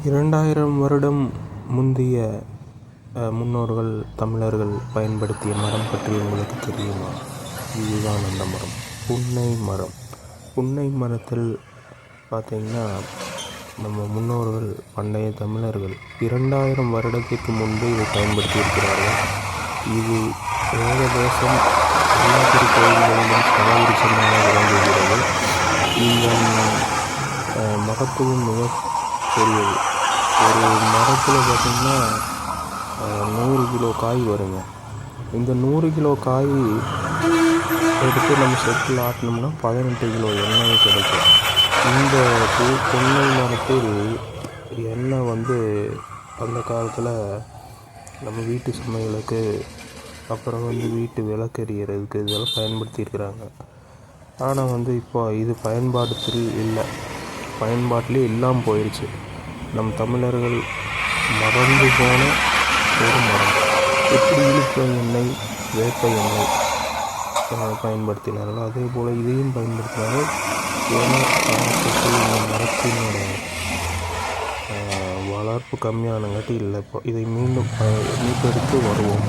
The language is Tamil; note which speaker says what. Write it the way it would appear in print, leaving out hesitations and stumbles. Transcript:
Speaker 1: 2000 வருடம் முந்திய முன்னோர்கள் தமிழர்கள் பயன்படுத்திய மரம் பற்றி உங்களுக்கு தெரியுமா? இதுதான் அந்த மரம், புன்னை மரம். புன்னை மரத்தில் பார்த்திங்கன்னா நம்ம முன்னோர்கள் பண்டைய தமிழர்கள் 2000 வருடத்திற்கு முன்பு இதை பயன்படுத்தியிருக்கிறார்கள். இது ஏகதேசம் எல்லா திருக்கோயில்களிலும் சமவிருச்சமாக விளங்குகிறது. இதன் மகத்துவம் மிக பெரியது. ஒரு மரத்தில் பார்த்திங்கன்னா 100 கிலோ காய் வருங்க. இந்த 100 கிலோ காய் எடுத்து நம்ம செட்டில் ஆட்டினோம்னா 18 கிலோ எண்ணெய் கிடைக்கும். இந்த புன்னை மரத்தில் எண்ணெய் அந்த காலத்தில் நம்ம வீட்டு சமையலுக்கு, அப்புறம் வீட்டு விளக்கெரியறதுக்கு இதெல்லாம் பயன்படுத்தியிருக்கிறாங்க. ஆனால் இப்போ இது பயன்பாட்டிலே இல்லாமல் போயிடுச்சு. நம் தமிழர்கள் மறந்து போன ஒரு மரம். எப்படி இழுப்ப எண்ணெய், வேப்ப எண்ணெய் பயன்படுத்தினார்கள், அதே போல் இதையும் பயன்படுத்தினார்கள். ஏன்னா இந்த மரத்தினோட வளர்ப்பு கம்மியானங்காட்டி இல்லை. இப்போ இதை மீண்டும் மீட்டெடுத்து வருவோம்.